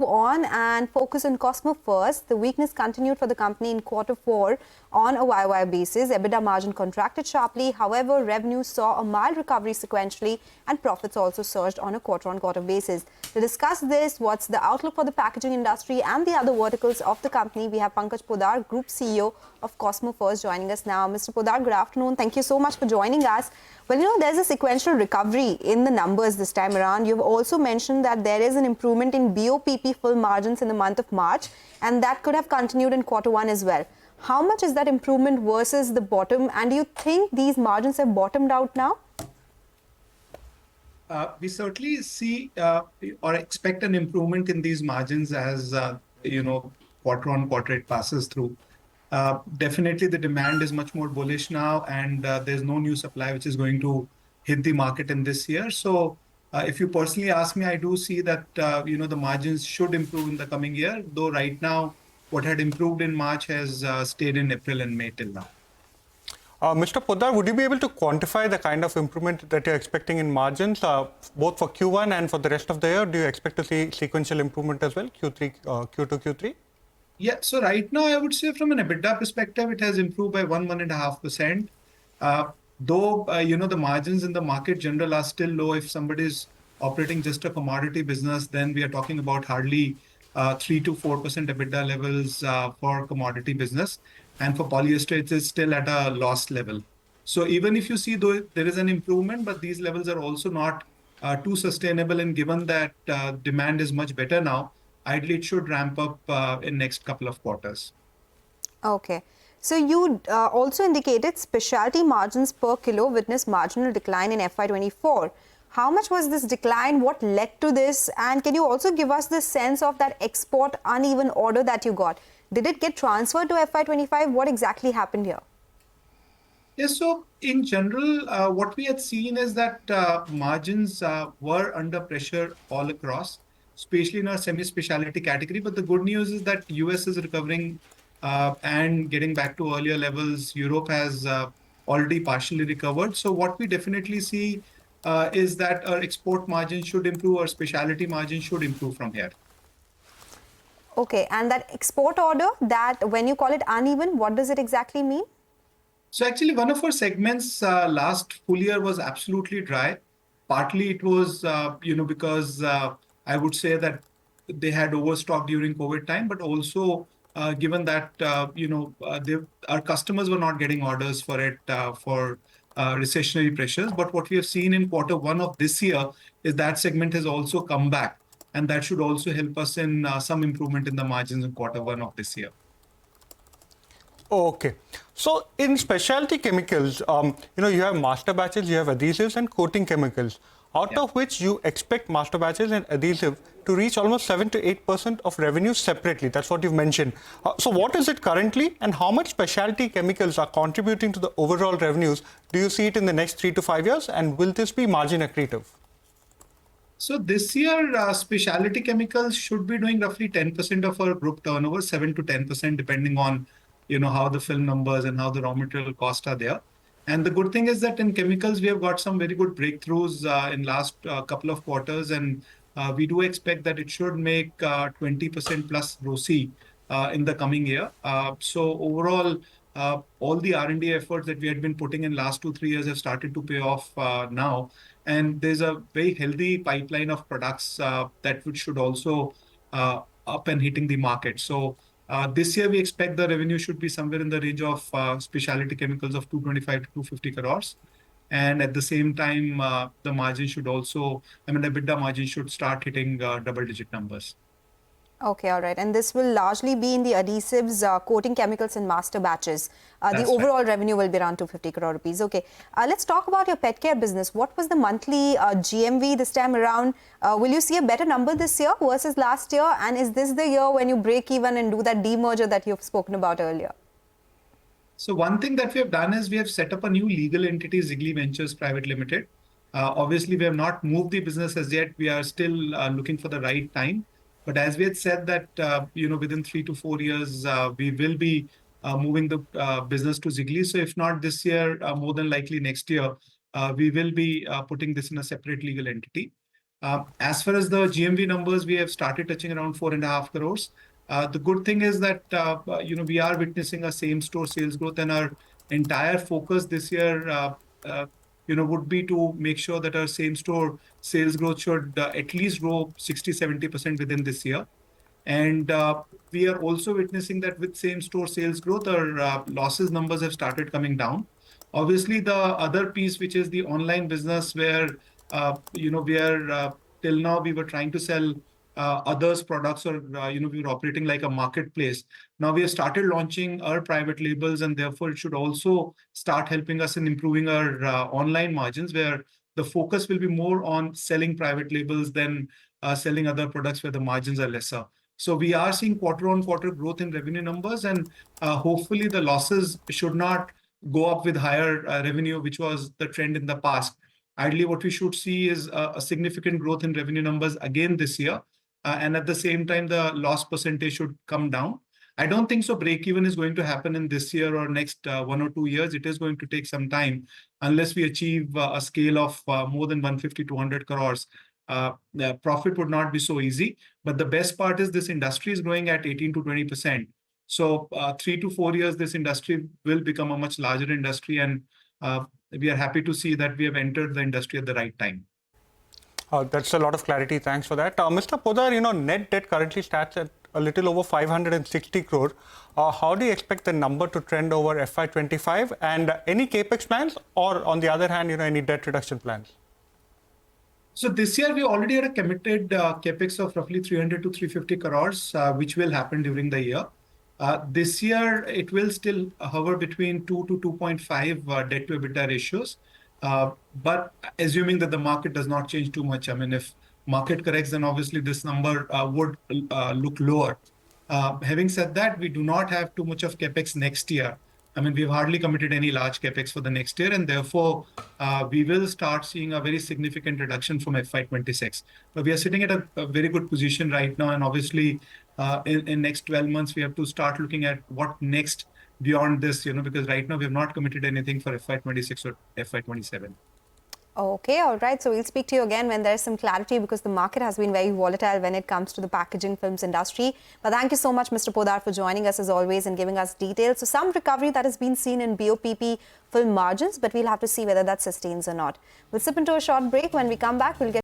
On and focus on Cosmo first. The weakness continued for the company in Q4 on a YY basis. EBITDA margin contracted sharply. However, revenue saw a mild recovery sequentially and profits also surged on a quarter-on-quarter basis. To discuss this, what's the outlook for the packaging industry and the other verticals of the company, we have Pankaj Poddar, Group CEO of Cosmo First, joining us now. Mr. Poddar, good afternoon. Thank you so much for joining us. Well, there's a sequential recovery in the numbers this time around. You've also mentioned that there is an improvement in BOPP film margins in the month of March, and that could have continued in Q1 as well. How much is that improvement versus the bottom, and do you think these margins have bottomed out now? We certainly see or expect an improvement in these margins as, quarter on quarter it passes through. Definitely the demand is much more bullish now, and there's no new supply which is going to hit the market in this year. So if you personally ask me, I do see that, the margins should improve in the coming year, though right now what had improved in March has stayed in April and May till now. Mr. Poddar, would you be able to quantify the kind of improvement that you're expecting in margins, both for Q1 and for the rest of the year? Do you expect to see sequential improvement as well, Q2, Q3? Yeah, so right now I would say from an EBITDA perspective, it has improved by 1.5%. Though, the margins in the market general are still low. If somebody's operating just a commodity business, then we are talking about hardly 3 to 4% EBITDA levels for commodity business. And for polyester, it is still at a loss level. So even if you see though there is an improvement, but these levels are also not too sustainable. And given that demand is much better now, ideally it should ramp up in next couple of quarters. Okay. So you also indicated specialty margins per kilo witnessed marginal decline in FY24. How much was this decline? What led to this? And can you also give us the sense of that export uneven order that you got? Did it get transferred to FY25? What exactly happened here? Yes, so in general, what we had seen is that margins were under pressure all across, especially in our semi-specialty category. But the good news is that US is recovering and getting back to earlier levels. Europe has already partially recovered. So what we definitely see is that our export margin should improve, our specialty margin should improve from here. Okay, and that export order, that when you call it uneven, what does it exactly mean? So actually one of our segments last full year was absolutely dry. Partly it was, because I would say that they had overstocked during COVID time, but also given that, our customers were not getting orders for it for recessionary pressures. But what we have seen in Q1 of this year is that segment has also come back. And that should also help us in some improvement in the margins in Q1 of this year. Okay. So in specialty chemicals, you have master batches, you have adhesives and coating chemicals, out of which you expect master batches and adhesive to reach almost 7 to 8% of revenue separately. That's what you've mentioned. So what is it currently, and how much specialty chemicals are contributing to the overall revenues? Do you see it in the next 3 to 5 years, and will this be margin accretive? So this year, specialty chemicals should be doing roughly 10% of our group turnover, 7 to 10%, depending on, how the film numbers and how the raw material costs are there. And the good thing is that in chemicals, we have got some very good breakthroughs in last couple of quarters. And we do expect that it should make 20% plus ROCE in the coming year. So overall, all the R&D efforts that we had been putting in last 2, 3 years have started to pay off now. And there's a very healthy pipeline of products that should also up and hitting the market. So this year we expect the revenue should be somewhere in the range of specialty chemicals of 225 to 250 crores. And at the same time, the margin should also, the EBITDA margin should start hitting double-digit numbers. Okay, all right. And this will largely be in the adhesives, coating chemicals and master batches. The overall revenue will be around 250 crore rupees. Okay, let's talk about your pet care business. What was the monthly GMV this time around? Will you see a better number this year versus last year? And is this the year when you break even and do that demerger that you've spoken about earlier? So one thing that we have done is we have set up a new legal entity, Ziggly Ventures Private Limited. Obviously, we have not moved the business as yet. We are still looking for the right time. But as we had said that, within 3 to 4 years, we will be moving the business to Ziggly. So if not this year, more than likely next year, we will be putting this in a separate legal entity. As far as the GMV numbers, we have started touching around 4.5 crores. The good thing is that we are witnessing a same-store sales growth, and our entire focus this year would be to make sure that our same-store sales growth should at least grow 60-70% within this year. And we are also witnessing that with same-store sales growth, our losses numbers have started coming down. Obviously, the other piece, which is the online business, where we are till now we were trying to sell others' products, or we were operating like a marketplace. Now we have started launching our private labels, and therefore it should also start helping us in improving our online margins, where the focus will be more on selling private labels than selling other products where the margins are lesser. So we are seeing quarter-on-quarter growth in revenue numbers, and hopefully the losses should not go up with higher revenue, which was the trend in the past. Ideally, what we should see is a significant growth in revenue numbers again this year, and at the same time, the loss percentage should come down. I don't think so break-even is going to happen in this year or next 1 or 2 years. It is going to take some time unless we achieve a scale of more than 150-200 crores. The profit would not be so easy. But the best part is this industry is growing at 18 to 20%. So 3 to 4 years, this industry will become a much larger industry, and we are happy to see that we have entered the industry at the right time. That's a lot of clarity. Thanks for that. Mr. Poddar, net debt currently stands at a little over 560 crore. How do you expect the number to trend over FY25? And any capex plans, or on the other hand, any debt reduction plans? So this year, we already had a committed capex of roughly 300 to 350 crores, which will happen during the year. This year, it will still hover between 2 to 2.5 debt to EBITDA ratios. But assuming that the market does not change too much, I mean, if market corrects, then obviously this number would look lower. Having said that, we do not have too much of capex next year. I mean, we've hardly committed any large capex for the next year, and therefore we will start seeing a very significant reduction from FY26. But we are sitting at a very good position right now, and obviously in next 12 months, we have to start looking at what next beyond this, because right now we have not committed anything for FY26 or FY27. Okay, all right. So we'll speak to you again when there's some clarity, because the market has been very volatile when it comes to the packaging films industry. But thank you so much, Mr. Poddar, for joining us as always and giving us details. So some recovery that has been seen in BOPP film margins, but we'll have to see whether that sustains or not. We'll slip into a short break. When we come back, we'll get